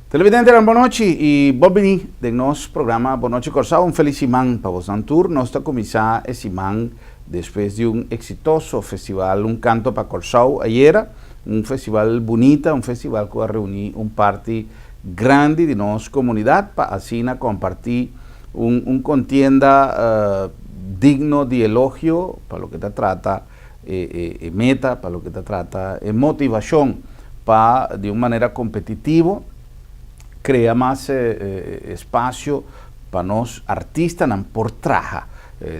Televidente, boa noite e bem-vindo ao nosso programa Boa Noite Corsau. Feliz semana para vocês. Nós estamos começando essa semana depois de exitoso festival, Canto para Corsau. Ayer, festival bonito, festival que reuniu parte grande de nossa comunidade para assim compartir contienda digno de elogio para lo que te trata meta, para lo que te trata motivação para de uma maneira competitiva crea mais espaço para nós artistas por traja,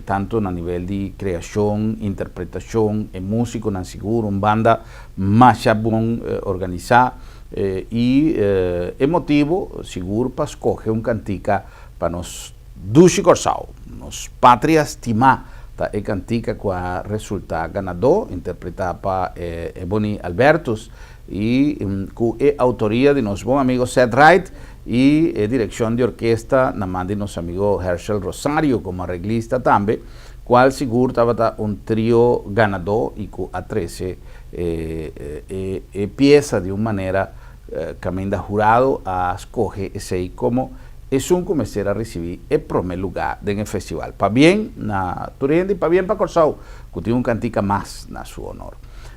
tanto a nível de criação, interpretação, músico, seguro, uma banda mais bom organizar e motivo seguro para escolher cantica para nós Dushi Corsau, nos pátria estimar da cantica que resulta ganador, interpretada para Ebony Albertus e com a autoria de nosso bom amigo Seth Wright e direção de orquestra na mão de nosso amigo Herschel Rosario como arreglista também, qual seguro estava trio ganador e com a 13 peça de uma maneira que ainda jurado a escolher esse como começar a receber o primeiro lugar no festival. Para bem na Turenda e para bem para Corsau, que tem cantica mais na sua honor.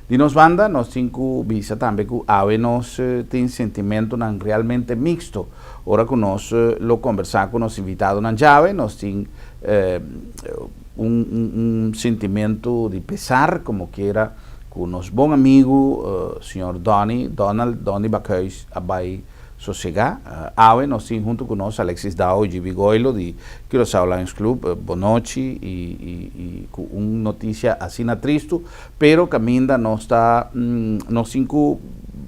De nos banda, nós temos visa também que ave nós tem sentimento realmente mixto. Ora que nós lo conversar com os invitados na chave, nós temos sentimento de pesar, como que era com nosso bom amigo, senhor Donald Baqueus, abai sossegar. Ave nós temos junto com nós Alexis Dao e Gibi Goilo de Curaçao Lions Club, boa noite e com uma notícia assim triste, pero que ainda nós está nós cinco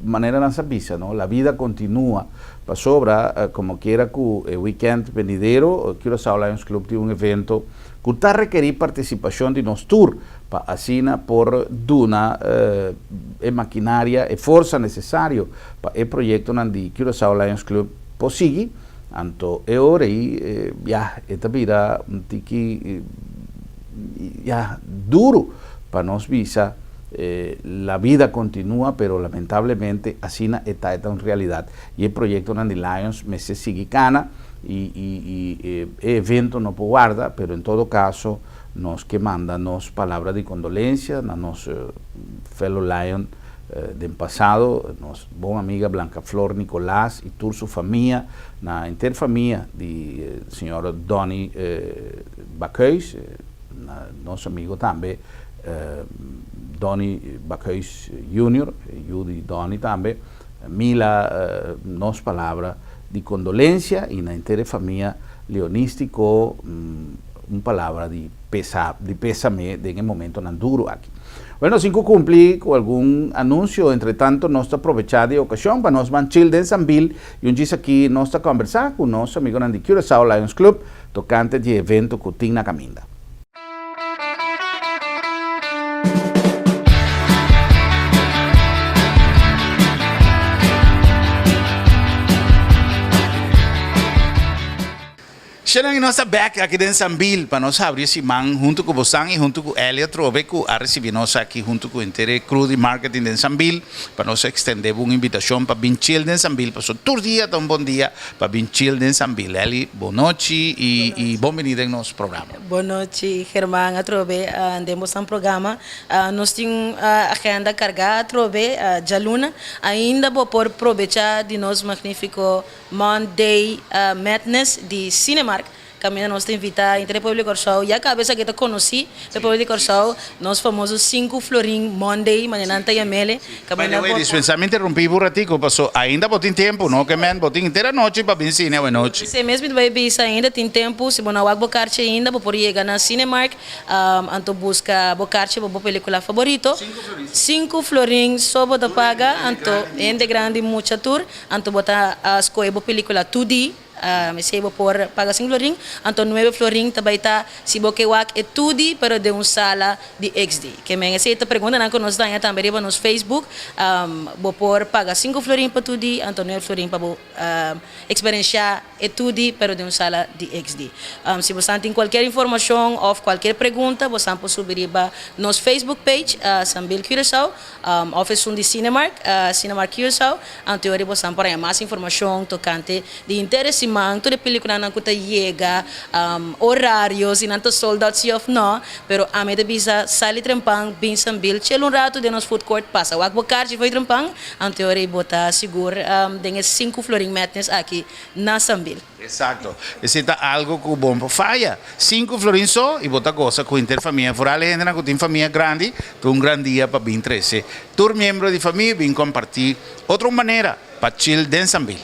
maneira nossa visa, não? A vida continua para sobra como quiera que o weekend venidero Curaçao Lions Club tem evento que está requerir participação de nosso tour para assim por duna maquinária e força necessário para o projeto de Curaçao Lions Club possível. Anto ora e esta vida duro para nós visa la vida continua, pero lamentablemente así está en realidad. Y el proyecto de Lions me se sigue cana y evento no puede guardar, pero en todo caso nos que manda nos palabras de condolencia a nos fellow Lion del pasado, nos buena amiga Blanca Flor Nicolás y toda su familia, la interfamilia de señor Donny Baqueus, nuestro amigo también Donny Baqueus Jr., Judy Donny también, mila nos palabras de condolencia y la entera familia leonístico una palabra de pésame de el momento tan duro aquí. Bueno, sin cumplir con algún anuncio, entre tanto, nos aprovechar de ocasión para nos manchil de Ensambil y un día aquí nos conversar con nuestro amigo de Curaçao Lions Club, tocante de evento que tiene na caminda. Chegando em nossa back aqui dentro de Sambil, para nós abrir esse man junto com você e junto com Elia Trove, que a receber nós aqui junto com o inteiro crew de marketing de Sambil, para nós estender uma invitação para vir chill de Sambil, para todo dia, tão bom dia, para vir chill de Sambil. Eli, boa noite e bem-vindo em nosso programa. Boa noite, Germán, a Trove, andemos um programa, nós temos agenda carregada a Trove, já luna, ainda vou por aproveitar de nosso magnífico Monday Madness de Cinemark, também nós te invita entre o Público Corsau, e a cabeça que te conheci, o Público Corsau, nós famosos 5 Florim Monday, manhã e mele. By the way, dispensa, me interrompi por ratico, passou ainda botin tempo, não que men, botin inteira noite para vir cine, boa noite. Se mesmo vai bisa ainda, tem tempo, se você não vai bocarche ainda, você pode chegar na Cinemark, anto busca bocarche, para película favorito. 5 Florim, só você paga, anto, ende grande, mucha tour, anto bota escolher a película 2D, me sei por paga 5 florin, anto 9 florin também tá se boque wak é tudo para de sala de XD. Que me sei te pergunta na nós daí também riba nos Facebook, bo por paga 5 florin para tudo, anto 9 florin para experienciar é tudo para de sala de XD. Se você tem qualquer informação ou qualquer pergunta, você pode subir riba nos Facebook page, Sambil Curaçao, office de Cinemark, Cinemark Curaçao, anto eu riba para mais informação tocante de interesse toda película não custa chega horários e não soldados of no pero a mim de bisa sali trempang bin sambil chelo rato de nos food court passa o akbocar de foi trempang anteori bota seguro dengue 5 florin metnes aqui na sambil. Exato. Necesita algo que bom para falha. 5 florin só e bota coisa com interfamília. Fora a gente não tem família grande, tem grande dia para vir 13. Tur membro de família vem compartir outra maneira para chill den sambil.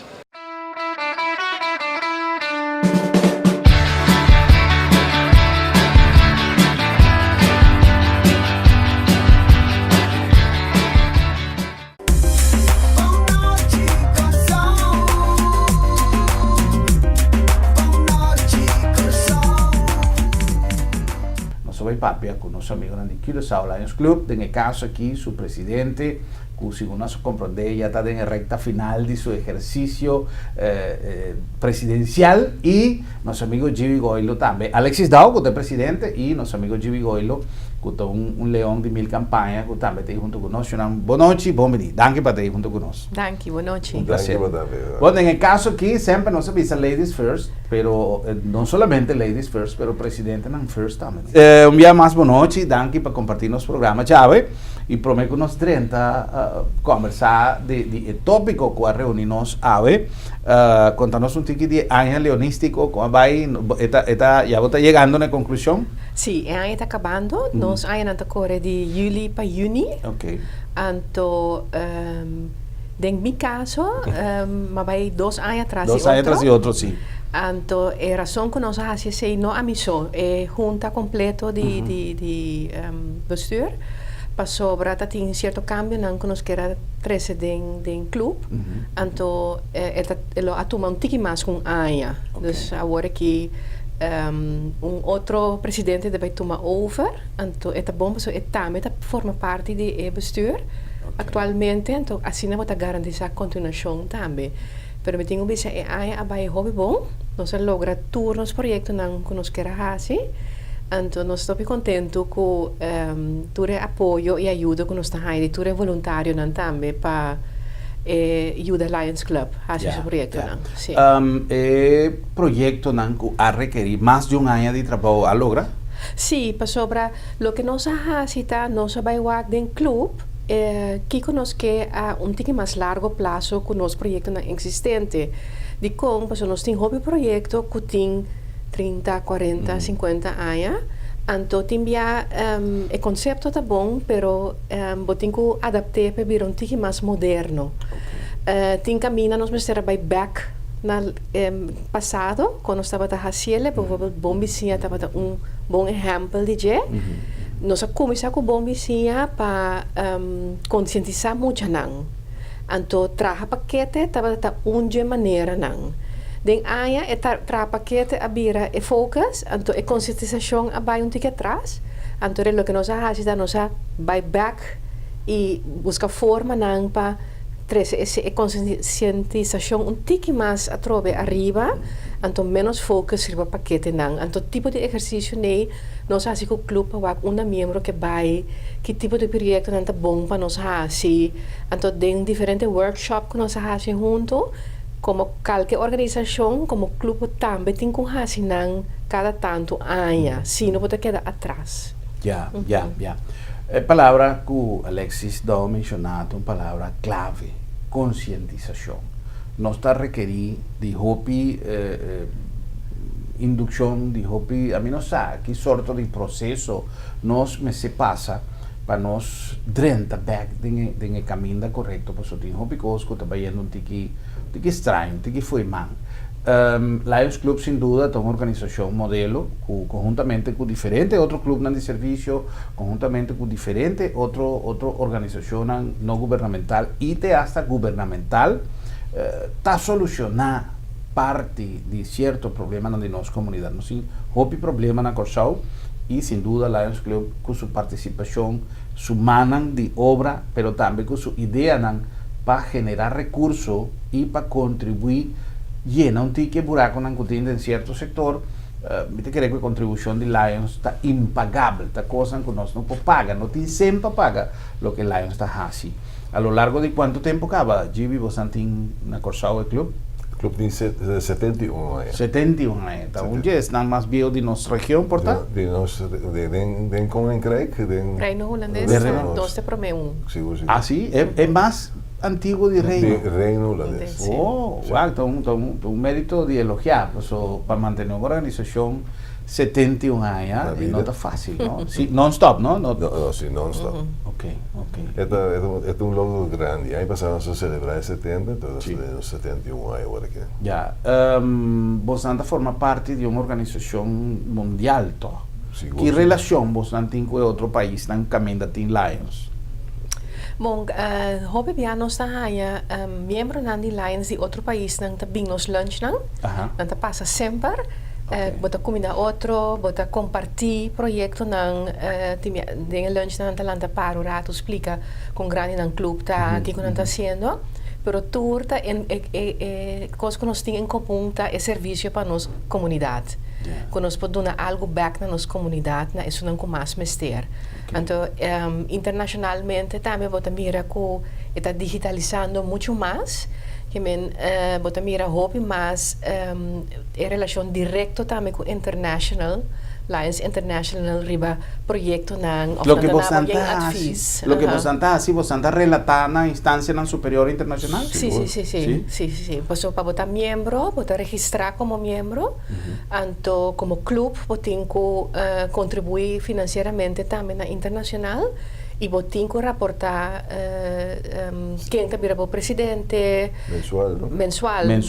Papia con nuestro amigo de Curaçao Lions Club, en el caso aquí su presidente, que según nos comprende ya está en la recta final de su ejercicio presidencial, y nuestro amigo Gibi Goilo también, Alexis Dao, que es presidente, y nuestro amigo Gibi Goilo, que es un león de 1000 campañas, que también está ahí junto con nosotros. Buenas noches, bienvenido. Danke para estar ahí junto con nosotros. Danke, buenas noches. Un placer. Bueno, en el caso aquí siempre nos avisa Ladies First, pero no solamente Ladies First, pero Presidente and First también. Un día más, buenas noches, danke para compartir nuestro programa, Chave, y prometo unos 30 conversar de tópico que reunirnos ave, contarnos un tiquito de año leonístico, cómo va ahí, ya está llegando a la conclusión. Sí, el año está acabando, nos año está corre de julio para junio. Okay. Anto, en mi caso, me voy 2 años atrás. 2 años atrás y otro, sí. Anto, la razón que nos hace es no a mí so, junta completo de bestuur. Passou brata tinha certo cambio não que nos quer 13 den club anto ele atuma tiki mais com aia dus agora que outro presidente deve tomar over anto é bom so também forma parte de bestuur atualmente então assim não vai garantir a continuação também permitindo bisa aia abai hobby bom nós logra turnos projeto não que nos quer fazer. Então, nós estamos contentos com o apoio e ajuda que nós estamos dando, o voluntário também para ajudar Lions Club a fazer esse projeto. Sí. Projeto que ha requerido mais de ano de trabalho, ¿a logra? Sim, para sobre o que nós fazemos, nós vamos em club, que nós quer a tico mais largo prazo com o nosso projeto existente. De como, nós temos um projeto que tem 30, 40, 50 anos. Então, o conceito está bom, mas tem que adaptar para vir tico mais moderno. Tem caminho, nós vamos ter back no passado, quando estava a Cielo, por exemplo, Bom Vizinha estava bom exemplo de que nós começamos com Bom Vizinha para conscientizar muito. Então, traga paquete, estava de maneira não. Den aia tra paquete abira e focus, anto e conscientização abai tique atrás, anto lo que nós fazemos vai back e busca forma não para esse conscientização tique mais atrobe arriba, anto menos focus riba paquete não, anto tipo de exercício nei nós fazemos com o clube para membro que vai que tipo de projeto não tá bom para nós fazer, anto den diferente workshop que nós fazemos junto. Como qualquer organização, como clube também tem que fazer cada tanto anos, se não pode quedar atrás. Já. A palavra que o Alexis deu mencionado, uma palavra clave, conscientização. Nós está requerindo de hobby indução de hopi, a mim não sabe que sorte de processo nós me se passa para nós drenta back den caminho da correto, para tem hopi cosco trabalhando um tiki estranho, um tiki foi man. Lions Club sem dúvida é uma organização modelo, conjuntamente com diferentes outros clubes de serviço, conjuntamente com diferentes outra organização não governamental e até governamental, está solucionar parte de certo problema na nossa comunidade. Nós temos hopi problema na Corsau e sem dúvida Lions Club com sua participação, sua manan de obra, mas também com sua ideia para generar recursos e para contribuir llena um tique buraco que tem em certo setor. Eu creio que a contribuição de Lions está impagável, está coisa que nós não podemos pagar, não tem sempre paga o que Lions está fazendo. A lo largo de quanto tempo acaba, Gibi, você tem na Corsau Club? O clube tem 71 anos. 71 anos, então já está mais bem de nossa região, portanto? Den Koninkrijk, den Reino holandês, nós te promemos. Ah, sim? É mais antigo de Reino? Reino holandês. Oh, então um mérito de elogiar, para manter uma organização 71 anos, e não está fácil, não? Non-stop, não? Sim, non-stop. Ok. É um logo grande. Aí passamos a celebrar em 70, então Sim. 71 anos agora aqui. Já. Você forma parte de uma organização mundial, to? Que relação você tem com outro país, no caminho da Team Lions? Bom, hopi bia nós tá haya membro nan di Lions de outro país nang tabing nos lunch nang, nang ta passa sempre. Bota comida outro, bota compartir projeto nang den lunch nang talanta para rato explica com grande nang club tá que nós tá haciendo, pero tour tá coisa que nós tem em comum tá é serviço para nós comunidade. Que nós podemos dar algo back na nossa comunidade, na isso não com mais mester. Então, internacionalmente também bota mira que está digitalizando muito mais. Que men bota mira hope mais em relação direta também com international Lions International riba proyecto ng lo que você está assim você está relatando na instância na superior internacional. Sí. Pues para botar miembro, botar registrar como miembro, anto como club botin ko contribuir financieramente também na internacional e botin ko reportar quem também o presidente mensualmente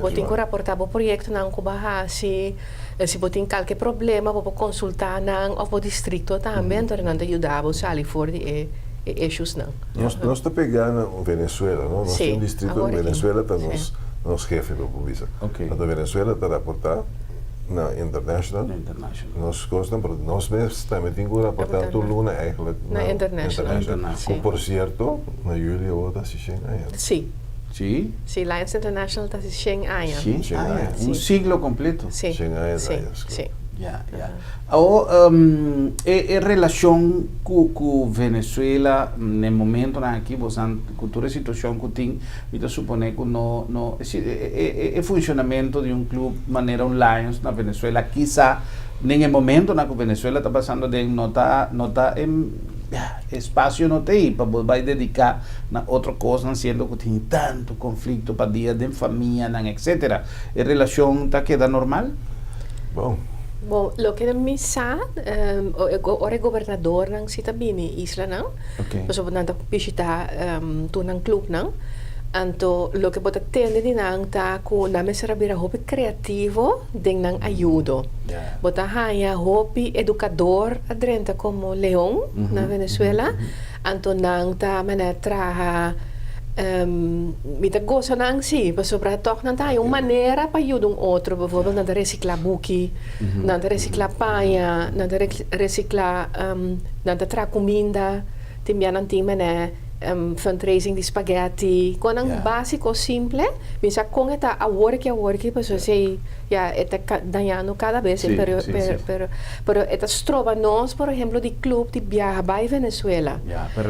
botin ko reportar o proyecto ng kubahasi. Se botin qualquer problema, vou consultar nang o distrito também, então nós ajudamos ali for de issues não. Nós estamos pegando Venezuela, não? Nós temos distrito em Venezuela para nós chefe da polícia. A Venezuela está reportar na international. Nós gostamos, porque nós mesmos também temos que reportar todo luna eigenlijk na international. Por certo, na julho ou da Sim. Sí. Sí, Lions International está hace 100 años. Sí, un siglo completo. Sí. 100 años. Sí. Ya. Ahora, en relación con Venezuela, en el momento en que vos han cultura situación que tiene, yo supone que no el funcionamiento de un club manera un Lions en Venezuela, quizá en el momento en que Venezuela está pasando de nota en espacio no tem para vai dedicar na outra coisa, sendo que tem tanto conflito para dia de família, etc. A relação está queda normal? Bom, lo que me sabe, o governador nang sita bini isla nang, so nanta bisita tu nang club nang. Anto lo que bota tende di nang ta ku na mesera bira hopi creativo ding nang ayudo. Bota haya hopi educador adrenta como León na Venezuela. Anto nang ta manetraha mita goza nang si, pa sobra toch nang tayo manera pa ayudong otro, bijvoorbeeld nang recicla buki, nang recicla paya, nang recicla nang tra comida, timbian ang timane fundraising di spaghetti, con ang básico simple, misa con esta a work, pues así ya está dañando cada vez, pero estas trovanos, por ejemplo, di club di viaja by Venezuela.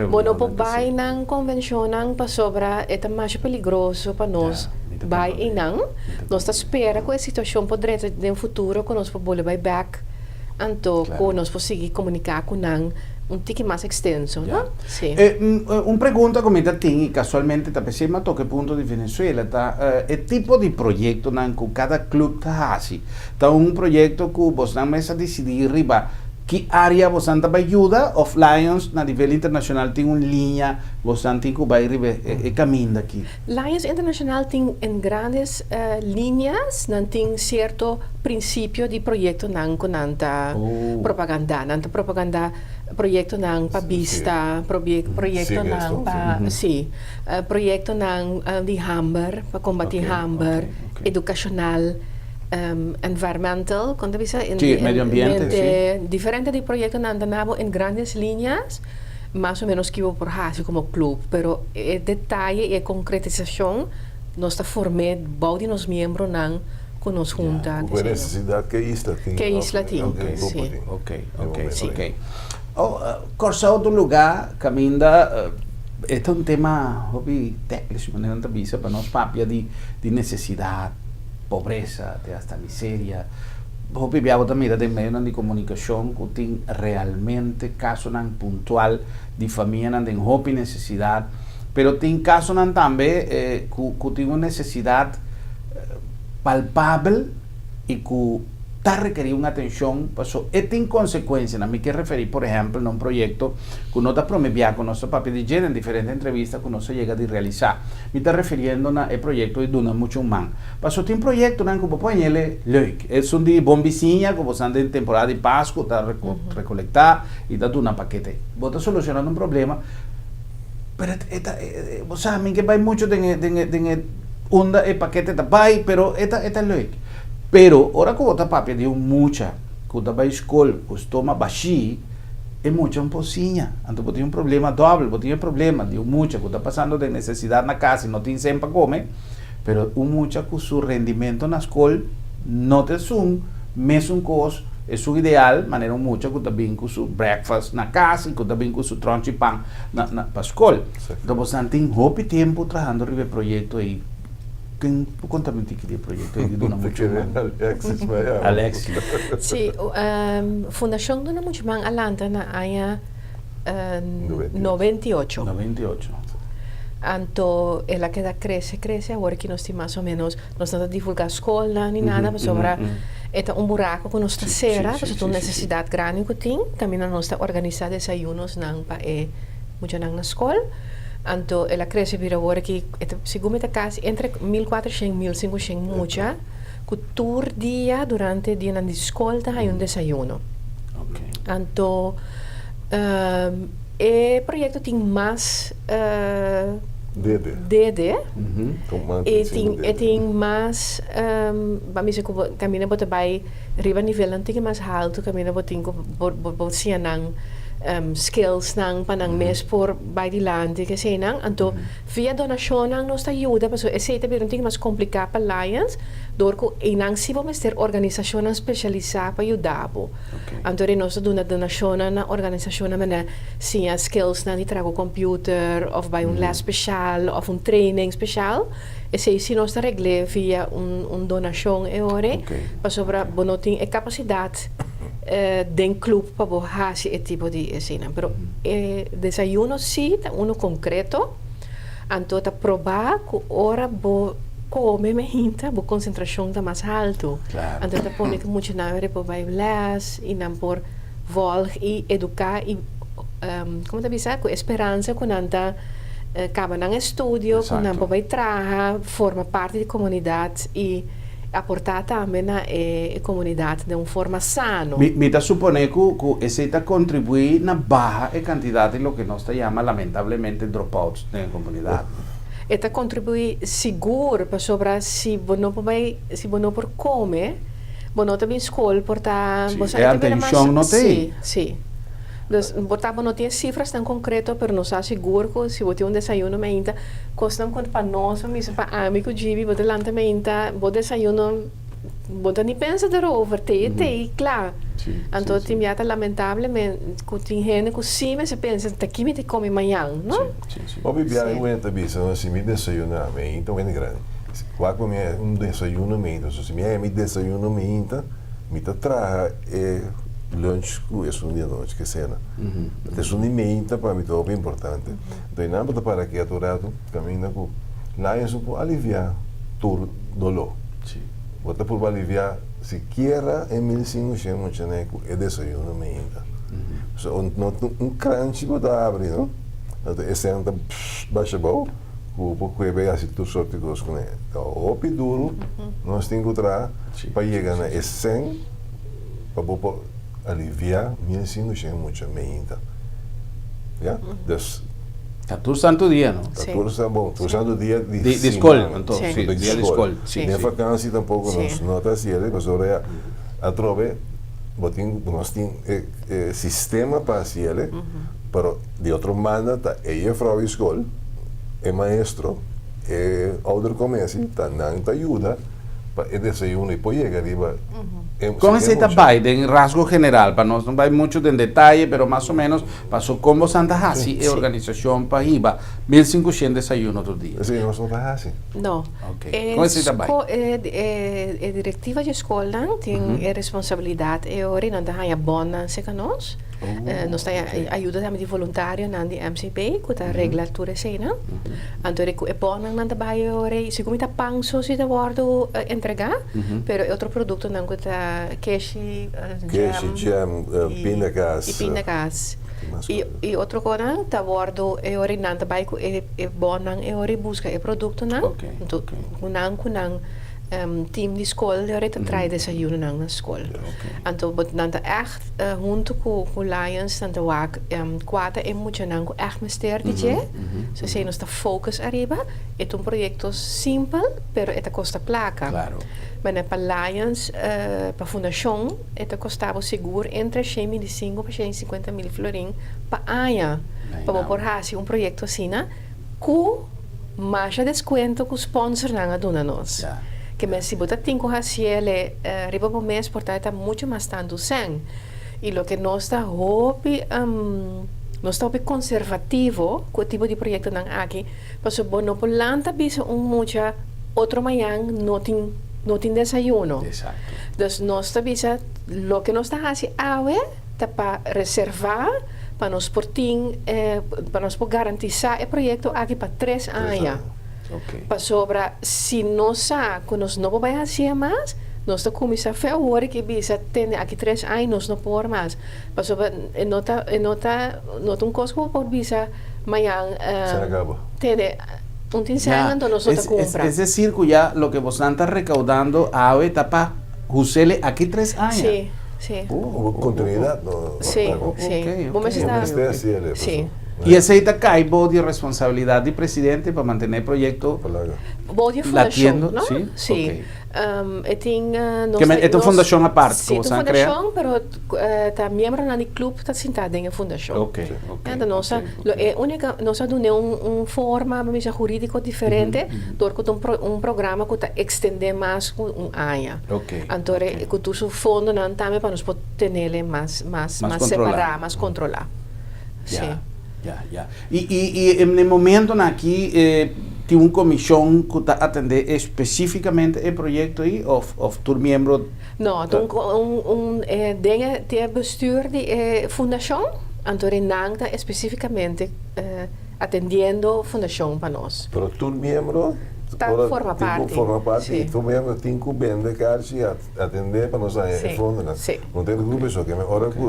Bueno, po by nang convention nang pa sobra esta más peligroso pa nos by inang, nos ta espera ko situação podre de futuro con nos po bole by back, anto ko nos po sige comunicar con nang un tique más extenso, Ya. ¿no? Sí. Un pregunta come da ting, casualmente ta pensei ma toque punto di Venezuela ta e tipo di progetto nan cu cada club ta hasi ta un progetto cu vos nan mesa decidir riba que área vos anda para ayuda of Lions na nível internacional tem uma linha vos anda que vai e caminho daqui. Lions Internacional tem en grandes líneas, não tem certo princípio de projeto não com nanta propaganda, projeto não para vista, projeto não para projeto não de hamburger para combater hamburger, educacional. Environmental, quando bisa medio ambiente, diferente de proyectos andamos en grandes líneas, más o menos que por hacer como club, pero el detalle y concretización nos está formando, baude nos miembros nan con nos junta. Con necesidad que isla tiene. Que isla tiene, sí. Ok. Corsa outro lugar, caminda, este é um tema, hobby técnico, maneira de visa para nós papia de necessidade, pobreza, de hasta miseria. Vos viviamo también de medio de comunicación que tiene realmente caso puntual de familia de hope necesidad, pero tiene caso también que tiene una necesidad palpable y que está requerir una atención, pues tiene consecuencias. A mí que referir, por ejemplo, en un proyecto que uno está prometiendo con nuestro papel de en diferentes entrevistas que uno se llega a realizar. Me está refiriendo al proyecto de Duna Muchumán. Pasó tiene un proyecto que puede ponerle leuk. Es un de bombicinha que vos anda en temporada de Pascua, está recolectar y está una paquete. Vos estás solucionando un problema, pero vos sabes que va mucho de onda el paquete está vai, pero esta leuk. Pero, ahora que você papia de mucha, que você vai escola, que toma baixi, é mucha pocinha. Então, você tem um problema doble, você tem um problema de mucha, que está passando de necessidade na casa e não tem sempre para comer, pero mucha que seu rendimento na escola não tem mesmo coisa, é seu ideal, maneira mucha que está bem com seu breakfast na casa e que está bem com seu tronco de pão para a escola. Então, você tem pouco tempo trabalhando no projeto aí. Quem conta-me aquele projeto de Duna Muchumán? Alex. Sí, Fundación Duna Muchumán alanta na área 98. 98. Anto ela queda crece, agora que nós temos mais ou menos, nós não divulgar escola nem nada, mas sobre é um buraco que nós está cera, mas é uma necessidade grande que tem, também nós está organizar desayunos não para muito na escola. Anto ela cresce vira agora que segundo a casa entre 1400 e 1500 mucha que todo dia durante o dia na escola há desayuno. Anto o projeto tem mais DD e tem mais vamos dizer que caminha bota vai riba nível antigo mais alto caminha bota nang skills nang panang mes por by the land que sei nang anto via donação nang nos ajuda para esse também não tem mais complicado para Lions dorco e nang se vamos ter organização especializada para ajudar anto nós dona donação na organização na sim skills na de trago computer of by les special of training special esse se nós regle via donação e ore para sobre bonoting e capacidade den club para borrar esse tipo de cena. Pero desayuno sí, uno concreto, anto ta probar que ora bo come me hinta, bo concentração tá mais alto. Claro. Anto ta pone que muito na hora por vai les e não por volg e educar e como ta bisa com esperança com anta acaba nang estudio, com não vai trabalhar, forma parte da comunidade e aportar também na comunidade de uma forma sana. Me está suponendo que esse está contribuir na baixa quantidade de lo que nós chama lamentavelmente dropouts na comunidade. Está contribuir seguro para sobre se não por comer, não também escola portar. É a atenção não tem. Sim. Então, não tem cifras tão concretas, mas nós asseguro que se você tem desayuno meinta, custa para nós, para amigo Gibi, você lanta meinta, você desayuno, você nem pensa over, claro. Então, tem miata lamentablemente, que tem gente que sim, mas pensa, aqui me te come amanhã, não? O bibiar é também, se me desayunar meinta, é grande. Quando me desayuno meinta, se me desayuno meinta, me traga lunch es un día noche que cena. Es un imenta para mí todo importante. Entonces nada para que a tu rato camina con la es un poco aliviar tu dolor. Sí. Bota por aliviar siquiera en 1500 mucho neco es desayuno meinta. So un crunch bota abre, ¿no? Entonces ese anda baixa bom. O pouco é bem assim tu sorte com os coné. O duro nós temos que trazer para chegar na essência para aliviar minha sinusão muito ainda. Já? Dus Está todo santo dia, não? está tudo está bom. Todo santo dia de escola, então, sim. dia de escola. Sim, nem sim. vacância tampouco nós nota assim, mas ora a trove nós temos sistema para assim, pero de outro maneira tá é frau escola é maestro, é outra comércio, tá ajuda para desayuno e pode chegar arriba. ¿Cómo es esta parte en rasgo general? Para no vai mucho en detalle, pero más o menos pasó como Santa Hasi e organización para IVA, 1500 desayunos por día. Sí, no son así. No. Okay. ¿Cómo es esta parte? Directiva de escola tem responsabilidade e ora não dá a bona se canos. Nós tem ajuda também de voluntário na MCP que tá regulatura cena. Então é bom não dá vai ora se como tá panso se tá bordo entregar, pero outro produto não que tá queixe jam, pindakaas. E pindakaas. E outro coisa tá bordo é ora não tá vai é bom não é ora busca é produto não. Então kunang team die school die try desayuno na school. Anto but nanta echt junto com Lions nanta wak kwata e mucho nango echt mister DJ. So sei nos ta focus arriba. É projeto simples, pero eta costa placa. Claro. Mas para Lions, para fundação, eta costava seguro entre 125 para 150 mil florin para aia. Para por hasi projeto assim, com mais desconto com sponsor na dona nós. Que me si bota 5 haciele riba por mês por está muito mais tanto sem e lo que nós está hobby nós está hobby conservativo com o tipo de projeto não aqui passo bom no planta bisa mucha outro manhã não tem desayuno. Exato. Dus nós está bisa lo que nós está haci awe tá para reservar para nós porting para nós garantizar o projeto aqui para 3 anos. Okay. Para sobra, se nós não vamos fazer mais, nós estamos começando a fazer que bisa tem aqui 3 anos não por mais. Para sobra, nota coisa que por bisa amanhã tem então nós estamos comprar. Es decir, que ya lo que vos estás recaudando a etapa Jusele aquí 3 años. Sí, sí. Continuidad, ¿no? Sí, sí. Vamos a estar. Sí. Y ese está caibo de responsabilidad del presidente para mantener el proyecto latiendo, ¿no? Sí. Sí. Esta fundación aparte, sí, como se han creado. Pero está miembro del club está sentado en la fundación. Okay. Entonces, única nós damos forma jurídico diferente, porque un programa que está extender más un año. Entonces, que tu su fondo también para nos tenerle más separado, más controlado. Sí. Ya. Y en el momento aquí tiene una comisión que atende específicamente el proyecto ahí o tu miembro? No, tiene bestuur de fundación, entonces nada específicamente atendiendo fundación para nosotros. Pero tu miembro forma parte. Sí. Y tu miembro tiene que vender casi atender para nosotros el fondo. No tengo que pensar que ahora que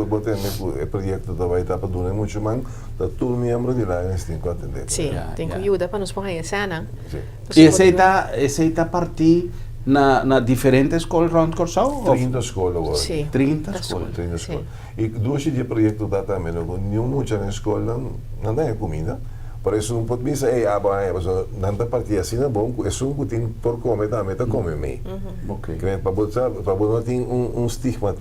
el proyecto va a durar mucho más, tu miembro de la tiene que atender. Sí, tiene que ayudar para nos poner en escena. Y ese está partir na diferentes escolas round Corsao? 30 escolas. Sí. 30 escolas. E dois de projeto da também, não muita na escola não tem comida. Por isso não pode pensar, não está partida assim, é bom, é só que tem por comer também, está comendo bem. Ok. Para não ter estigma.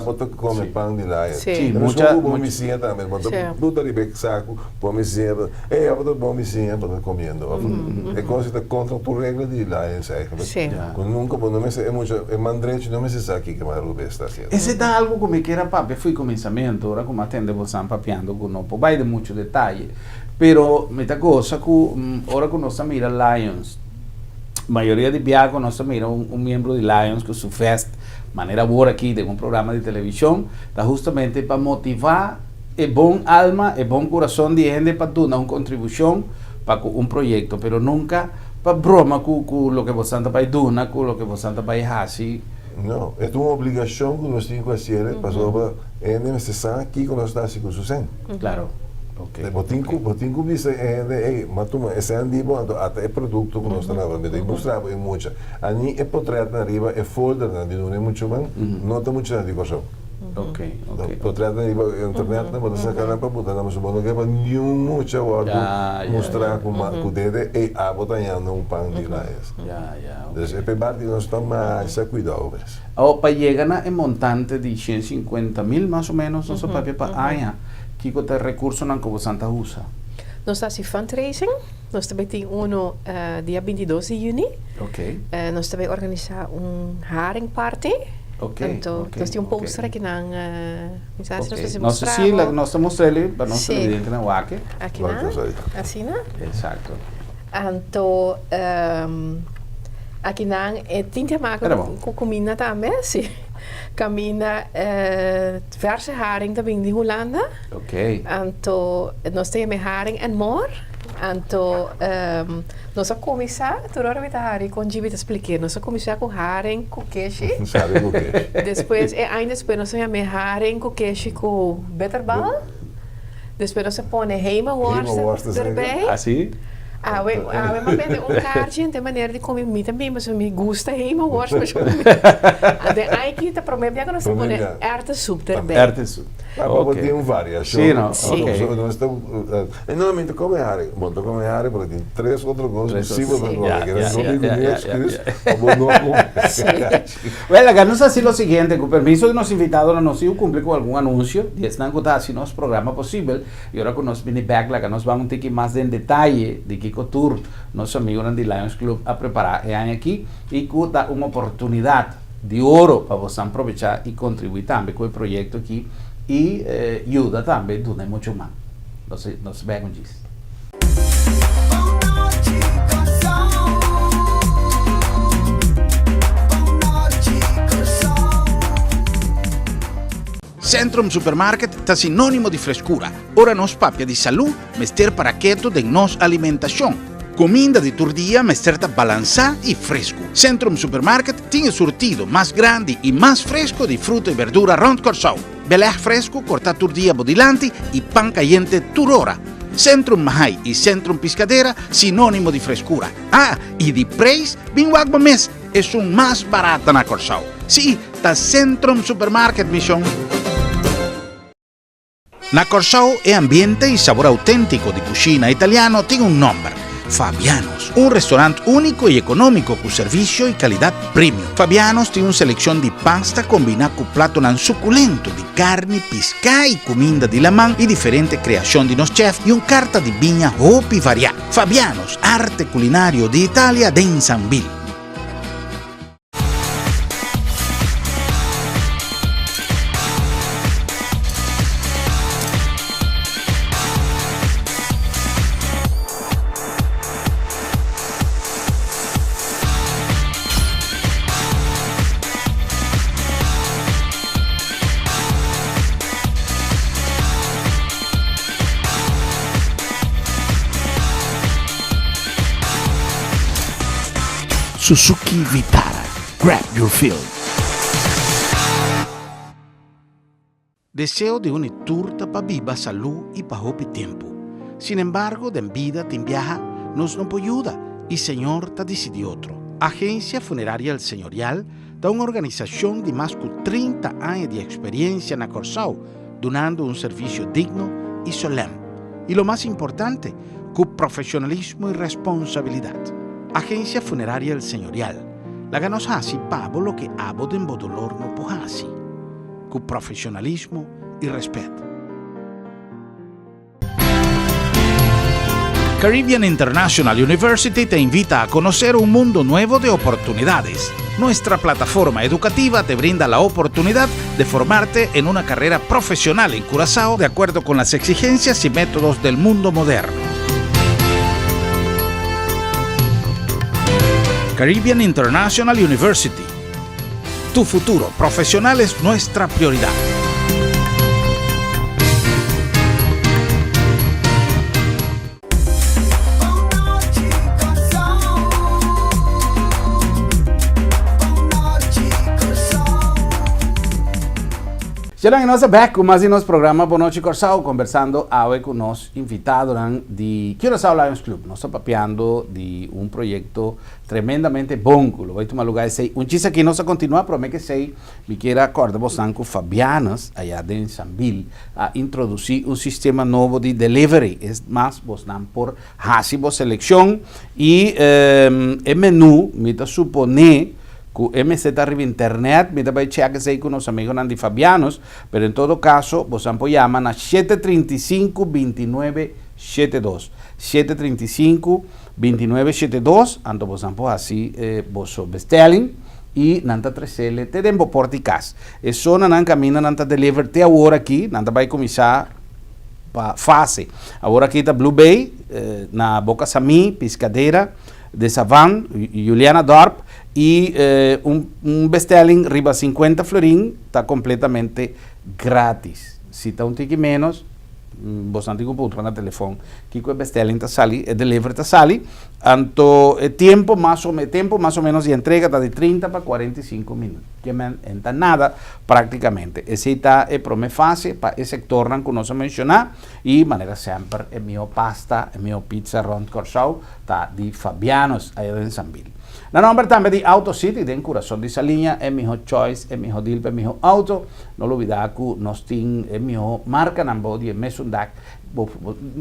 Bota comer pão de lá. Sim, muita bomicinha também, bota ali bem saco, bomicinha, bota bomicinha, bota comendo. É coisa que contra por regra de lá, Sim. Nunca, não me sei, é mandrete, não me sei aqui que mais Rubén está haciendo. Esse é algo que me queda papi, fui começamento, agora como atende você papiando com não, vai de muito detalhe. Pero esta cosa que ahora que nos mira Lions, mayoría de viajes nos mira un miembro de Lions que su fest manera ahora aquí de un programa de televisión, está justamente para motivar el buen alma, el buen corazón de gente para dar una contribución para un proyecto, pero nunca para broma con lo que vos estás para duna, con lo que vos estás para hacer. No, es una obligación que nós temos que fazer para necessário aqui que nós estamos com sucesso. Claro. Okay. Botin que dizer, mas esse andibo até produto que nós estamos a mostrar é muito. Ani é portrait na riba é folder na de não é muito bem, não está muito na decoração. Okay. Portrait na riba internet na mas sacar para botar na mão não que para nenhum muito guardo mostrar com o dedo e a botar um pão de lá isso. Então é para que nós estamos mais cuidado. Para llegar a montante de 150,000 más o menos, no sé para año. ¿Qué recursos no como Santa usa? Nós estamos fundraising. Nós também temos dia 22 de junho. Okay. Nós também organizamos haring party. Então, nós temos poster aqui na Nós sim, nós mostramos para nós televidente na Wake. Aqui na? Assim, né? Exato. Então, aqui na tem que maken com comida também, sim. Camina verse haring também de Holanda. Okay. Então, nós temos haring en moor. Então, nossa comissão, tu não vai haring com Gibi te explicar. Nossa comissão com haring com queijo. Depois, ainda depois nós temos haring com queijo com bitterbal. Depois nós põe hemelworst erbij. Assim? We hebben een kaartje de maneira de comer também, mas me gusta hemelworst. Mas aqui tá prometendo que nós põe erwtensoep erbij. Erwtensoep. Tem várias. Sim, não. Nós estamos normalmente come haring, muito come haring, porque tem 3 outras coisas possíveis para comer. Bueno, hagamos así lo siguiente, con permiso de los invitados, nos cumplir con algún anuncio, y están contados si nos programa posible, y ahora con nos viene back, la que nos vamos a tener más en detalle de qué tour nuestros amigos de Lions Club a preparar aquí, y que da una oportunidad de oro para vos aprovechar y contribuir también con el proyecto aquí, y ayuda también, donde mucho más. Nos vemos. Centrum Supermarket está sinónimo de frescura. Ora nos papia de salud, mester paraqueto de nos alimentación. Comida de turdia, mester balançada y fresco. Centrum Supermarket tiene surtido más grande y más fresco de fruta y verdura rond Corsau. Beleg fresco, corta turdia bodilante y pan caliente turora. Centrum Mahai y Centrum Piscadera, sinónimo de frescura. Y de precio, bien wagba mes, es un más barata na Corsau. Sí, está Centrum Supermarket, mission. Na Corsau è ambiente y sabor auténtico de cocina italiano tiene un nombre. Fabianos, un restaurante único y económico con servicio y calidad premium. Fabianos tiene una selección de pasta combinada con plato suculento de carne, pesca y comida de la mano y diferente creación de los chefs y un carta de viña hopi variada. Fabianos, arte culinario de Italia de Insanville. Suzuki Vitara. Grab your field. Deseo de una turta para viva salud y para hopi tiempo. Sin embargo, de vida te viaja, nos no ayuda y Señor te decide otro. Agencia Funeraria El Señorial da una organización de más de 30 años de experiencia en Corsau, donando un servicio digno y solemne. Y lo más importante, con profesionalismo y responsabilidad. Agencia Funeraria El Señorial. La ganos hasi pavo lo que abo den bodolor no pohasi. Con profesionalismo y respeto. Caribbean International University te invita a conocer un mundo nuevo de oportunidades. Nuestra plataforma educativa te brinda la oportunidad de formarte en una carrera profesional en Curazao de acuerdo con las exigencias y métodos del mundo moderno. Caribbean International University. Tu futuro profesional es nuestra prioridad. Será nós back com mais nosso programa Boa Noite Corsao, conversando hoje com nossos invitados de Curaçao Lions Club. Nós estamos papeando de projeto tremendamente bom, que vai tomar lugar esse. Chisa aqui nós continuar, promete que sei, me queira acordar você com Fabianas, allá de Sambil, a introduzir sistema novo de delivery. É mais, você não por hasibo seleção e o menu, me está suponer que MC está arriba internet, me vai checar aí com os amigos de Fabianos, pero em todo caso, você pode chamar na 735-2972. 735-2972, então você pode assim, você bestelling, e nanta 3L, te dembo porticas. E só não caminha, nanta deliver te agora aqui, nanta vai começar para fase. Agora aqui está Blue Bay, na Boca Sami, Piscadeira, de Savan, Juliana Dorp, e bestelling riba 50 florin está completamente grátis. Se está tique menos, você tem que pôr no telefone que o bestelling está sali, o delivery está sali, então o tempo mais ou menos de entrega está de 30 para 45 minutos, que não entra nada praticamente. Esse está é prome fácil para esse sector que nós mencionar e maneira sempre é minha pasta, é minha pizza rond Corsao, está de Fabianos aí em Sambil. Na nombre também de Auto City, de coração dessa linha, é meu choice, é meu deal, é meu auto. Não olvidar que nós temos marca na body, é Mesundak.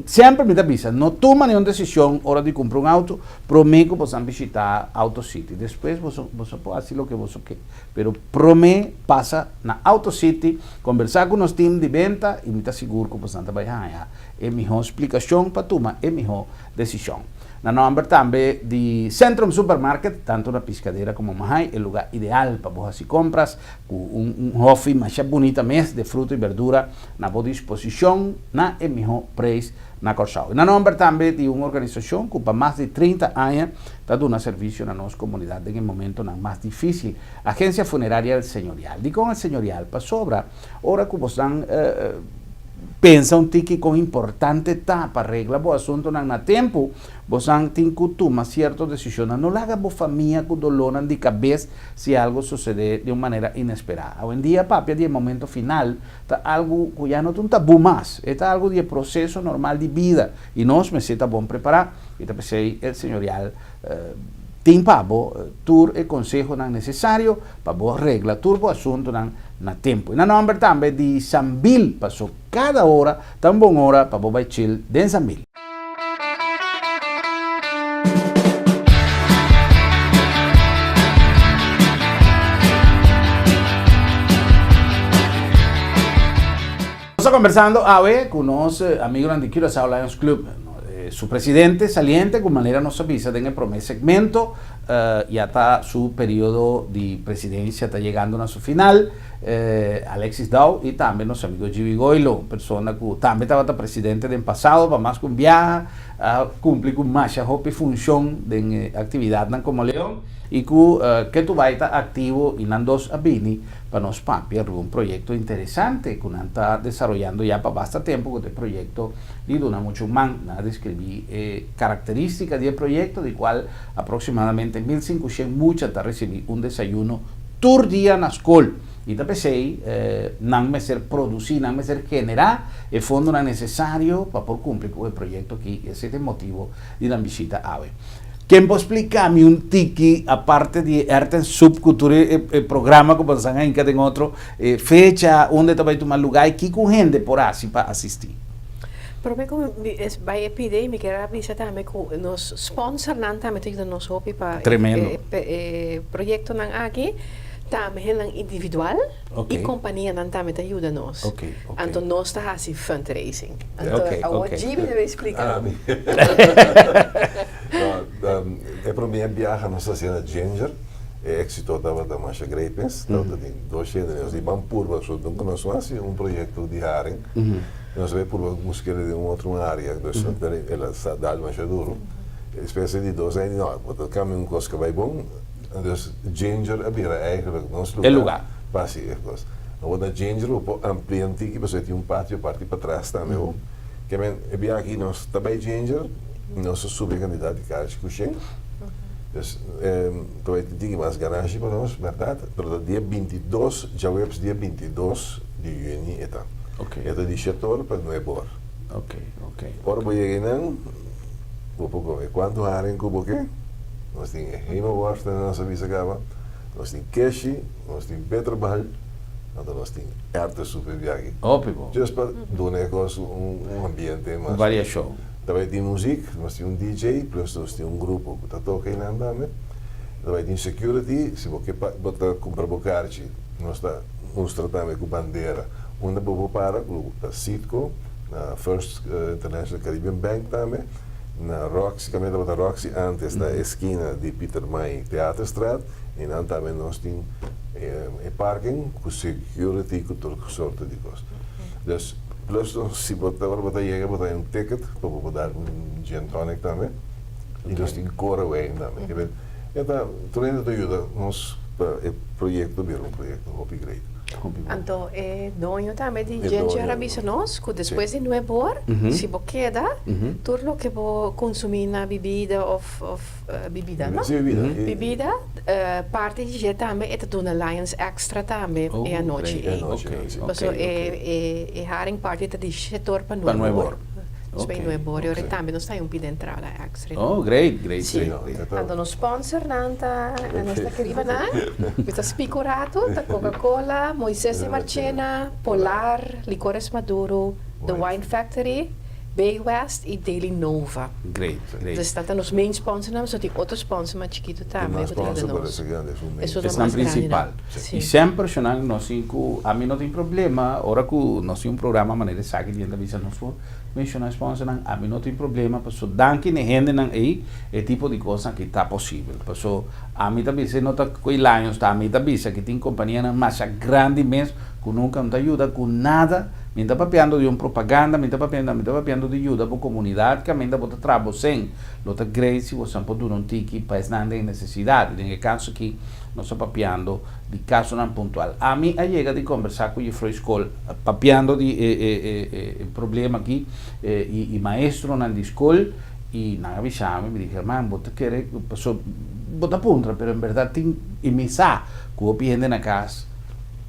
Sempre me avisa, não toma nenhuma decisão hora de comprar auto, prometo que você visitar Auto City. Depois você pode fazer o que você quer, mas prometo passa na Auto City, conversar com os times de venda e me está seguro que você vai ganhar. É melhor explicação para tomar, é melhor decisão. Na nombre também de Centrum Supermarket, tanto na Piscadeira como Mahai, é o lugar ideal para você compras, com oferta mais bonita mesmo de fruta e verdura na boa disposição, na melhor preço na Corsao. Na nombre também de uma organização que para mais de 30 anos está dando serviço na nossa comunidade em um momento mais difícil, Agência Funerária del Señorial. Digo o Señorial para sobra, ora que você pensa que com importante para arreglar o assunto na tempo, você tem que tomar certas decisões. Não larga a família com dolor de cabeça se algo suceder de uma maneira inesperada. Hoje em dia, papi, de momento final, está algo que já não tem tabu mais. Está algo de processo normal de vida. E nós necessitamos bom preparar. E também o senhorial tem para tur e consejo necessário para arreglar todo o assunto na tempo. E na nombre também de Sambil, passou cada hora, tão boa hora para você chill de Sambil. Estamos conversando hoy con los amigos de Curaçao Lions Club. Su presidente saliente, con manera no se avisa en el primer segmento, ya está su periodo de presidencia, está llegando a su final, Alexis Dow y también los amigos Gibi Goilo, persona que también estaba presidente del pasado, para más que un viaje, cumplir con más función de actividad como León, y que tú vas a estar activo en las dos abini para nos papi un proyecto interesante que nos está desarrollando ya para bastante tiempo, que este proyecto y dura mucho más, nada describí características del proyecto, de cual aproximadamente 1.500 muchas está recibir un desayuno todo día en la escuela. Y también no me ser producir, no me ser generar el fondo necesario para poder cumplir con el proyecto aquí. Ese es el motivo de la visita a hoy. ¿Quién puede explicarme un tiki, aparte de arte en subcultura, el programa que pasan en cada otro, fecha, dónde te va a tomar lugar y qué gente por así para asistir? Pero me como vai pedir, me quero avisar também que nos sponsor também tem nos hopi para projeto nan aqui, também nan individual e companhia nan também te ajuda nos. Então nós está assim fundraising. Então a Jimmy deve explicar. É para mim viajar nós fazendo Ginger. É éxito estava da Mancha Grapes, tanto de 2 anos de Bampurba, só nunca nós fazemos projeto de Haring. Nós vemos por buscar de uma outra área, ela está dando mais duro. Espécie de 2 anos, não, porque o caminho coisa vai bom, Dus Ginger había eigenlijk ons El lugar. Passie, echt. Nou, Ginger op ampliando tiki, pues tem patio parte para trás também. Que men había aqui nós também Ginger, nós subcandidato de Carlos Cuxem. Dus tu vai ter mais garagem para nós, verdade? Pero dia 22, já o dia 22 de junho eta. Okay. Eta de setor para não é bor. Okay. Ora vou chegar não, vou pouco ver quanto haren cubo que? Nós tem hema wasta na nossa visa gava. Nós tem keshi, nós tem petrobal, então nós tem arte super viagem. Óbvio. Just para dar negócio ambiente mais. Varia show. Também tem música, nós temos DJ, plus nós temos grupo que está tocando andando. Também tem security, se você botar comprar bocarte, nós tratamos com bandeira. Onde vou para o Citco, na First International Caribbean Bank também, na Roxy, caminho da Roxy, antes da esquina de Peter May Theaterstraat, e não também nós temos parking com security, com toda sorte de coisas. Dus, plus, se botar um ticket, para botar gin tonic também, e nós temos Coraway também. Então, tudo ainda ajuda nós para o projeto, vir projeto upgrade. Então, dono também de gente arabisanos, que depois de não bor, se você queda, tudo que você consumir na bebida ou bebida, não? Bebida, parte de gente também é do Lions Extra também, é a noite. Então, é haring parte de setor para não bor. Spanje não é bom, eu também não está pedindo entrada extra. Oh, great. Quando nos sponsor nanta, nossa querida na, está spicurato, da Coca-Cola, Moisés de Marchena, Polar, Licores Maduro, The Wine Factory, Bay West e Daily Nova. Great. Dus está nos main sponsor, mas tem outro sponsor mais chiquito também. Isso é o principal. E sempre nós a mim não tem problema, ora que nós temos programa maneira sabe que avisa nós mencionar sponsor, a mim não tem problema, porque danke ne gente aí é tipo de coisa que está possível. Porque a mim também se nota que Lions está a mim também que tem companhia mais grande mesmo que nunca nos ajuda com nada. Me está papiando de propaganda, me está papiando de ajuda para a comunidade que a mim está trabalhando sem. Lota Grace, você pode dar tiki para essa necessidade. Em caso que nós estamos papiando de caso não pontual. A mim chega de conversar com o Freud School, papiando de problema aqui e maestro na escola e na avisame me disse, irmão, você quer, você apunta, mas em verdade tem emissar que o piende na casa.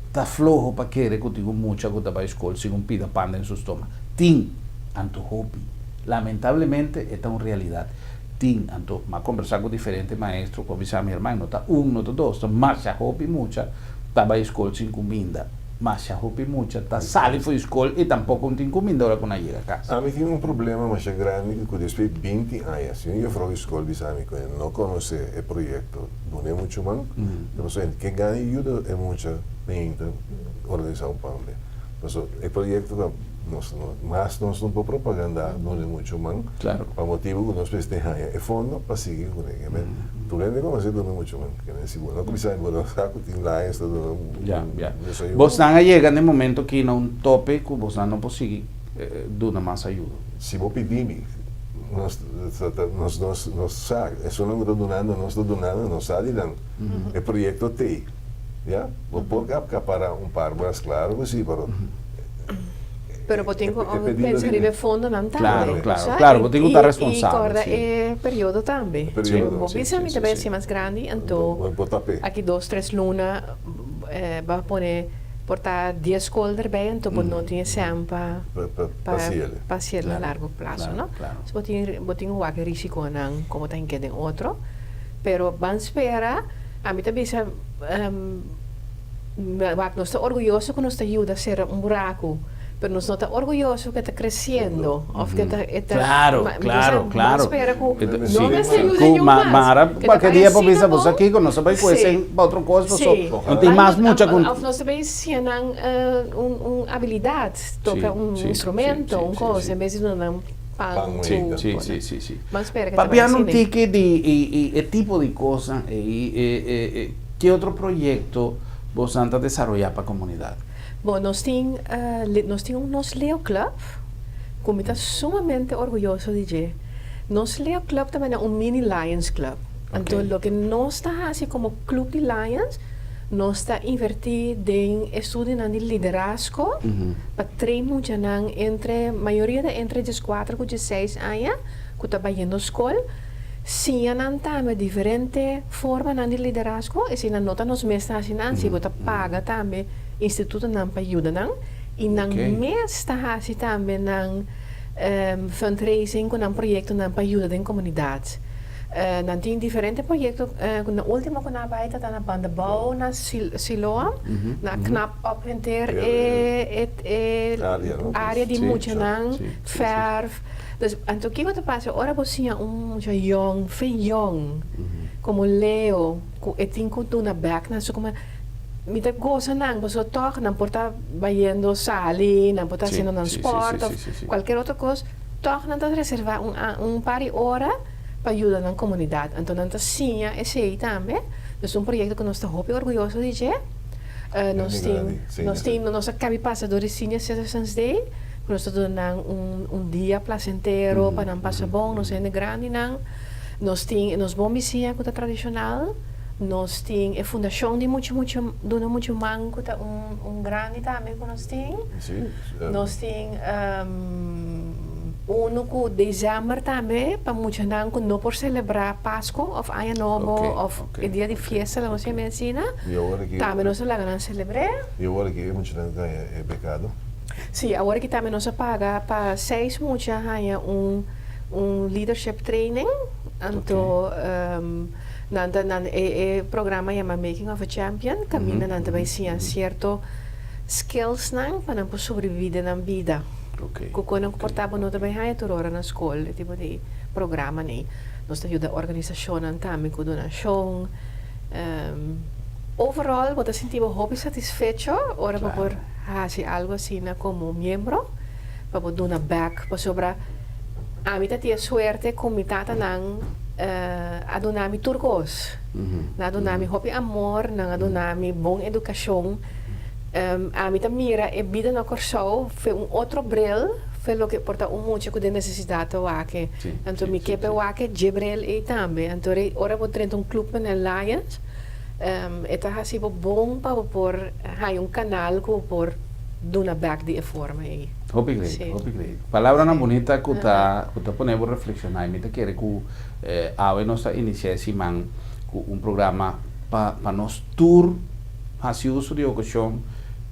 Está flojo para querer que tenga mucha gota para escolar, si un pida panda en su estómago. Tin, anto hobby. Lamentablemente, esta es una realidad. Tin, anto, más conversar con diferentes maestros, como dice mi hermano, está uno, está dos, más ya hobby mucha, está para escolar sin comida. Más ya hobby mucha, está sale fue escolar y tampoco un tin comida ahora con llega a casa. A mí tiene un problema más grande que después de 20 años, si yo fui a escolar, dice a mí que no conoce el proyecto, no es mucho más, pero que gana ayuda es mucha. Organização Pambe. O projeto mas nós não podemos propaganda, não é muito man. Claro. Para motivo que nós precisamos é fundo para seguir com ele. Tu lembra como assim não é muito man, que não é seguro. Não começar a saco tem lá esta do. Já. Você não chega no momento que não tope que você não pode seguir dando mais ajuda. Se vou pedir nós sabe, é só não está donando, nós sabe dando. O projeto tem. Ya, vou para par mais claro que sim, pero vou ter que escrever fundo não também. Claro, vou ter que estar responsável. E período também. Vou pensar que também é mais grande, então aqui 2-3 lunas vai poder portar 10 escolas erbij, então não tem sempre para a largo prazo, não? Se vou ter um risco não, como tem que ter outro, pero vamos esperar. A mim também nós estamos orgulhosos que nos ajuda a ser buraco, mas nós não estamos orgulhosos que está crescendo. Claro. Espera que não me ajuda Mara, qualquer dia para pensar você aqui, que nós vamos conhecer para outra coisa, não tem mais muita coisa. Nós também ensinam uma habilidade, tocar instrumento, coisa, em vez de não. Sí. Papiando un ticket de tipo de cosas, ¿qué otro proyecto vos andas a desarrollar para la comunidad? Bueno, nós temos Leo Club, que está sumamente orgulhoso de. Nosso Leo Club também é um mini Lions Club. Entonces, lo que no está así como Club de Lions, no está invertir en estudio en el liderazgo, para trainen entre mayoría de entre 4 y 6 años, que está yendo a escuela, si han también diferentes formas de liderazgo, y si nota nos mesta así, si vota paga también instituto para ayudar, y nan mes está así también fundraising con un proyecto para ayudar en comunidad. Dan tem diferente proyectos. Na última que arbeid dat aan de bouw na Siloam, na knap op hinter área de muchanang, verf. Dus en toen kijk wat passa. Ora você jong, veel jong, como Leo, que tem que na back na so como mita goza nang, você toch não porta bayendo sali, não porta haciendo nan sport of qualquer outra coisa, toch não tá reservar par de horas para ayudar a la comunidad. Entonces, sí, ese también. Es un proyecto que nos está muy orgulloso de que nos acaba pasador de Cine Citizens Day, que nos está un día placentero para un pasabón, nos es grande, nos bombicía que tradicional, nos tiene fundación de mucho man, que un grande también que nos tiene. Nos tiene uno que dezembro também para muitos que não por celebrar Páscoa ou Ano Novo ou o dia de fiesta da nossa medicina também nós lá não celebrar e agora que muitos é pecado sim agora que também nós paga para 6 muitos leadership training então o programa chama Making of a Champion caminha também sim certo skills para sobreviver na vida. Kung ang komportable no também haya turora na escola, tipo de programa ni, nos ajuda a organização também com donação. Overall, vou sentir hobby satisfecho, ora para por fazer algo assim como membro, para por dar back, para sobra a mim tinha suerte com mi tata nang adunami turcos, na adunami hobby amor, na adunami bom educação. A mim mira e vida na Corsou foi outro bril foi o que porta muito que de necessidade o que então me que o que Jibril e também então ora vou treinar clube na Lions eta hasi bom para por hay canal que por duna back de forma aí hopi great palavra na bonita que tá ponemos reflexionar me te quer que a nossa iniciar man programa para nos tour hasi uso de ocasião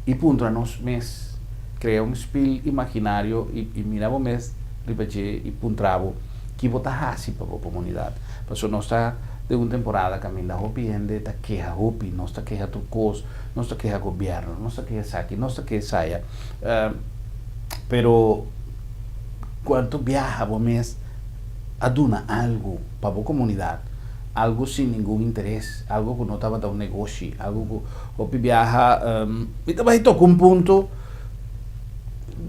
e punto nos mes crea spil imaginario e miramos mes ripetir e puntravo que bota hasi para a comunidade porque nós está de uma temporada caminha hopi ende ta queja hopi nós está queja turcos nós está queja governo nós está queja saqui nós está queja saia pero quanto viaja o mes aduna algo para a comunidade algo sem nenhum interesse, algo que não estava dando negócio, algo que o viaja, e também tocou ponto,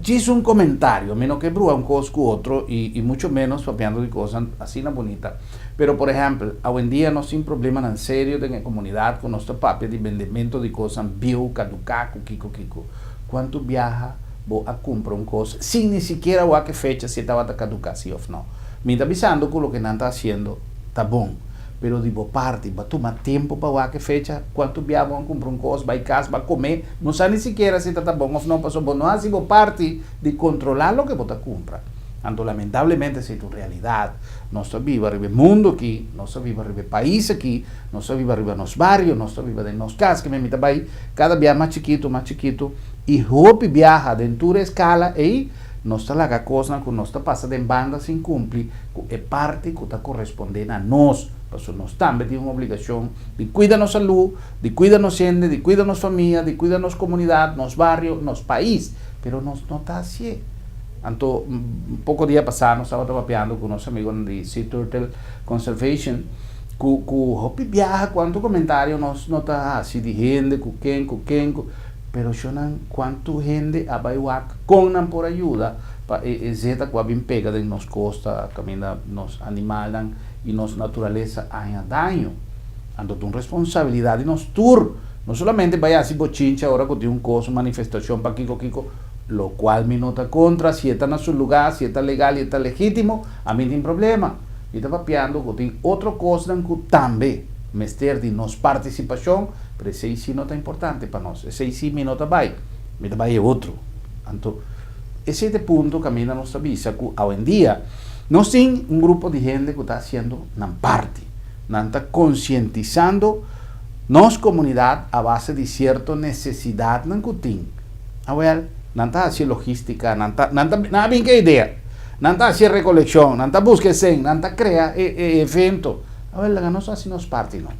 diz comentário, menos que brua coisa com outro e muito menos falando de coisas assim na bonita. Pero, por exemplo, hoje em dia nós temos problema em sério na comunidade com nosso papel de vendimento de coisas bio, caducar, kiko. Quanto viaja, vou a comprar coisa, sem nem sequer o que fecha se estava a caducar, sim ou não. Me está avisando que o que não está fazendo está bom. Pero digo parte, vai tomar tempo para que fecha, quanto viaja vão comprar coisa, vai casa, vai comer, não sabe nem sequer se está bom ou não, passou bom, não há sido parte de controlar o que você compra. Então, lamentavelmente, essa é a realidade. Nós vivemos no mundo aqui, nós vivemos no país aqui, nós vivemos nos bairros, nós vivemos nos casas, que me imita bem, cada dia mais chiquito, e hope viaja dentro da escala, e nós está lá a coisa que nós está passando em banda sem cumprir, é parte que está correspondendo a nós. Porque nós também temos uma obrigação de cuidar nossa saúde, de cuidar nossa gente, de cuidar nossa família, de cuidar nossa comunidade, nosso bairro, nosso país. Mas nós não está assim. Então, pouco dia passado, nós estávamos trabalhando com nosso amigo de Sea Turtle Conservation, que o viaja, quanto comentário nós não está assim de gente, com quem, pero chonan quanto gente abaiuak com por ajuda, para zeta que bem pega de nos costa, caminha nos animais e nossa natureza há dano. Então, tem responsabilidade nos tour. Não somente vai assim bochincha agora que tem coisa, manifestação para Kiko, lo qual me nota contra, se está no seu lugar, se está legal e está legítimo, a mim tem problema. y está papiando que tem outra coisa que também mester de nos participação, pero esse sí não é importante para nós, esse sí me não vai é outro. Então, esse é o ponto que a mim nos avisa que hoje em dia nós temos grupo de gente que está fazendo na parte, está conscientizando nossa comunidade a base de certa necessidade que tem. Agora, não está fazendo logística, não está bem que ideia, não está fazendo recolecção, não está buscando, não está criando evento. Agora, nós fazemos parte, não.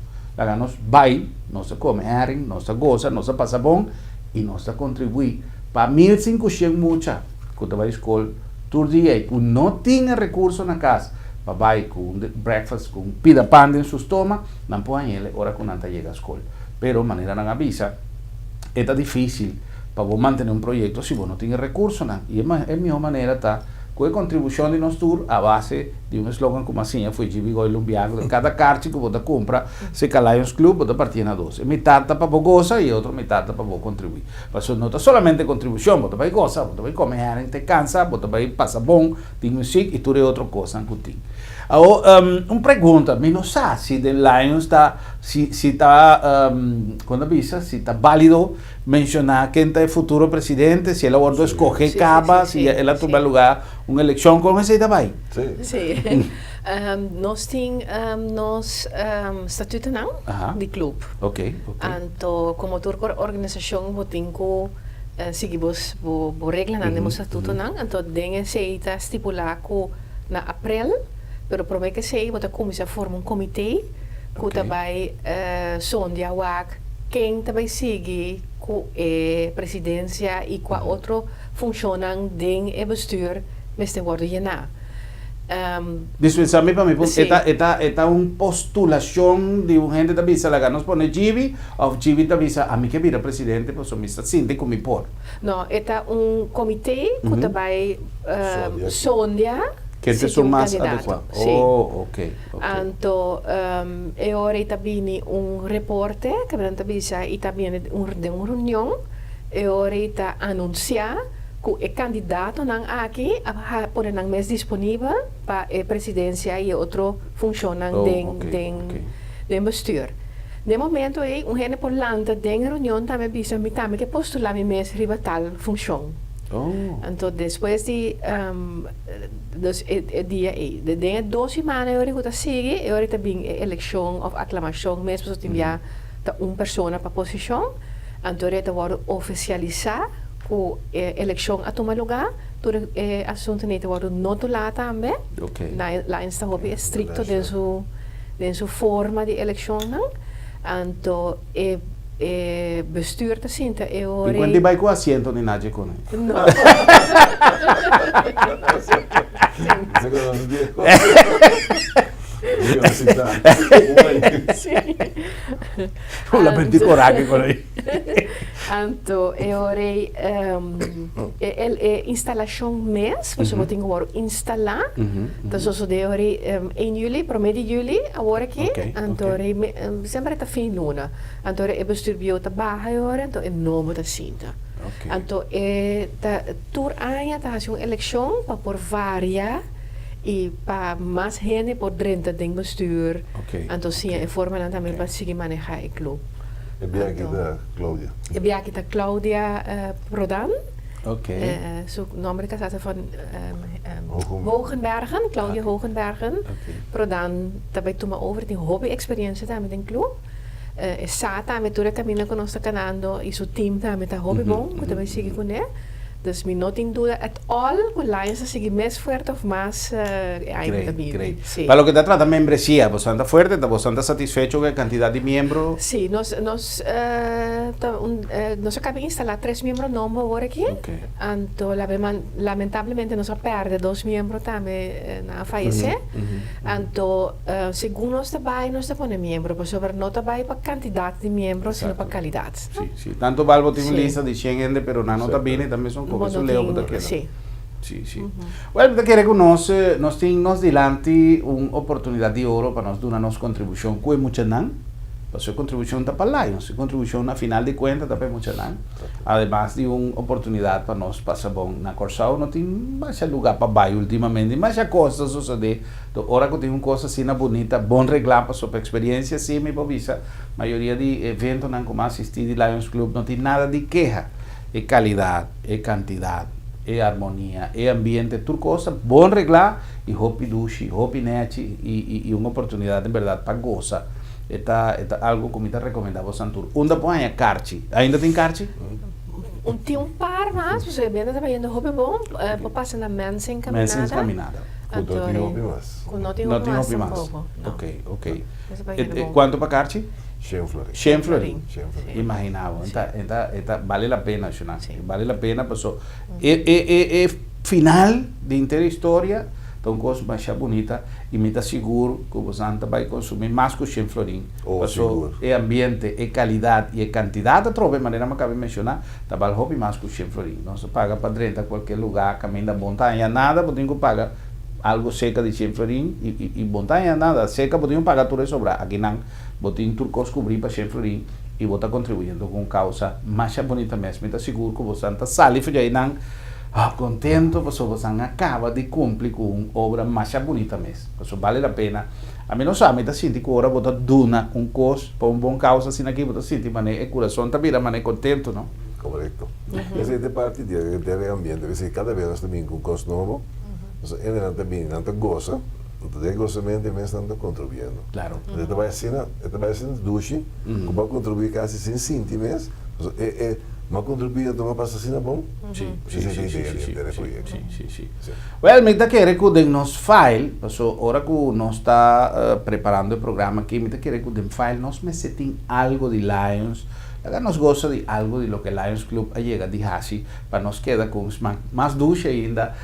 Nós vai, nós come herring, nós goza, nós passa bom e nós contribui para 1.500 mucha que vai à escola todo dia e que não tinha recurso na casa para vai com breakfast, com pida pan em seu estômago, não põe ele hora que não chega à escola. Pero maneira não avisa, é difícil para você manter projeto se você não tem recurso, não. E é a minha maneira tá com a contribuição de nós tour a base de slogan como assim, foi de Bigoi Lumbiago, cada carte que você compra, se Lions Club, você partia na 12. Metade para você gozar e outra metade para você contribuir. Mas não é somente contribuição, você vai gozar, você vai comer, te cansa, você vai passar bom, tem música e tudo é outra coisa que tem. Uma pergunta, mas não sabe se The Lions está, quando avisa, se está válido mencionar quem é o futuro presidente, se ela vai escolher caba, se ela toma lugar uma eleição, como você vai? Sim. Nós temos estatuto não, de clube. Ok. Então, como toda organização, nós temos que seguir as regras do estatuto não. Então, tem que estipular que na abril, pero promete que sei, você começa a formar comitê que também sonda quem também segue com a presidência e com outro funcionam dentro do bestuur, mas tem guarda já. Dispensame para mim, esta uma postulação de uma gente da visa, lá nos põe Gibi, ou Gibi da visa, a mim que vira presidente, pois me está sinto como por. Não, é comitê que também sonda que é mais adequado. Oh, ok. Então, agora também repórter que visa e também uma reunião, agora está anunciar que o candidato não aqui a pôr não mais disponível para a presidência e outro funcionam den bestuur. De momento aí gente por landa den reunião também bisa me também que postular me mais ribatal função. Então depois de dia aí, de 2 semanas eu recuta sigue, eu também eleição ou aclamação, mesmo se tiver uma pessoa para posição, então eu vou oficializar o eleição a tomar lugar, todo assunto nem vou notular também. Lá está o estricto de sua forma de eleição, não? Então bestuur te sinta eu quando vai com assento nem nada com ele. Não. La prendi coragem com ele. Então, instalação mês, você vai ter que instalar. Então, só de agora 1 juli, promedio juli, agora aqui. Então, sempre está fim luna. Então, é bestuur bio te barra agora, então é novo te sinta. Então, tour aia tá uma eleição para por variar e para mais gente por dentro do bestuur. Então, sim, é forma também para seguir manejar o clube. E aqui da Cláudia. E aqui da Cláudia Prodan. Su nome da casa van Hogenbergen, Claudia Hogenbergen. Prodan também toma over die hobby-experiência também do clube. Sata met toda camina que nós está canando e seu team também está hobby bom, que também sigue com ele. Dus mi no tengo duda at all que Lions sigue más fuerte o más great. Sí. Para lo que te trata membresía, vos anda fuerte, vos anda satisfecho con la cantidad de miembros. Sí, nos acaba de instalar 3 miembros nuevos ahora aquí. Anto lamentablemente nos perde 2 miembros también na fallece. Anto según nos trabalha nos pone miembros, pero sobre no trabalha para cantidad de miembros, sino para calidad. Sí. Tanto Valvo tiene lista de 100 gente, pero no también son porque eso leo que queda. Sí. Bueno, te quiero que nos delante una oportunidad de oro para nos dar una contribución que mucha nan Su contribución está para Lions, su contribución a final de cuentas está para mucha lana. Además de una oportunidad para nos pasar bon na Corsao, no tiene más lugar para baile últimamente, más cosas suceder. Ahora que tiene una cosa así bonita, bom reglar para su experiencia, sí, me pavisa. Mayoría de eventos não como assistir de Lions Club não tem nada de queja. É qualidade, é quantidade, é harmonia, é ambiente, tudo coisa bom reglar e hopi dushi, hopi net e uma oportunidade em verdade para gozar. Está algo que me recomendava Santur. Onde põe a Carchi? Ainda tem Carchi? Tem par mais, você vê, está vendo roupa bom, para passar na Mensen Caminada. Mensen Caminada. Com não tem roupa mais. Ok. Quanto para Carchi? 100 florin. Imaginava. Então, vale a pena, vale a pena, pessoal. É final de inteira história. Então, coisa mais bonita e me está seguro que você vai consumir mais que 100 florim. É ambiente, é qualidade e é quantidade. De outra maneira, me acabei de mencionar, tá vale hobby mais que 100 florim. Não se paga para dentro, qualquer lugar, caminho da montanha, nada, você tem que pagar algo seca de 100 florim e montanha, nada, seca, você tem que pagar tudo e sobrar. Aqui não, você tem que cobrir para 100 florim e você está contribuindo com causa mais bonita mesmo. Me está seguro que você está saliva e não. Contento, porque você acaba de cumprir com uma obra mais bonita mesmo. Isso vale a pena. A mim não sabe, eu sinto que agora você dona costo para bom causa assim aqui, você sente, mas o coração está vira, mas é contento, não? Correto. Essa é a parte do ambiente, porque cada vez nós também com custo novo, ainda também não goza, então gozamento também está contribuindo. Claro. Então vai sendo duche, que vai contribuir quase sem sentir mesmo. Mas contribuir a uma passação bom? Sim. Well, me querer que o nos file, então agora que nós está preparando o programa aqui, me querer que o file nós me setem algo de Lions, agora nos gosta de algo de lo que Lions Club llega de Hasi, para nos queda com mais ducha ainda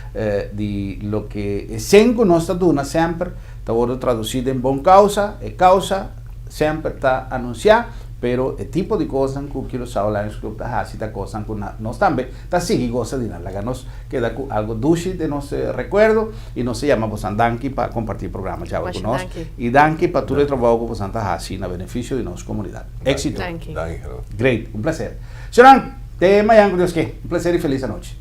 de lo que sempre nós está dando sempre, está agora traduzido em bom causa, e causa sempre está anunciar. Pero el tipo de cosas que quiero usar Lions Club está haciendo cosas que nos también está sigue cosa de nada, nos queda algo dulce de nos recuerdo y nos se llama Danki para compartir programa chavo con nos y Danki para todo el trabajo que está haciendo a beneficio de nuestra comunidad. Éxito. Danki. Great, un placer. Señor, te mañana Dios que un placer y feliz noche.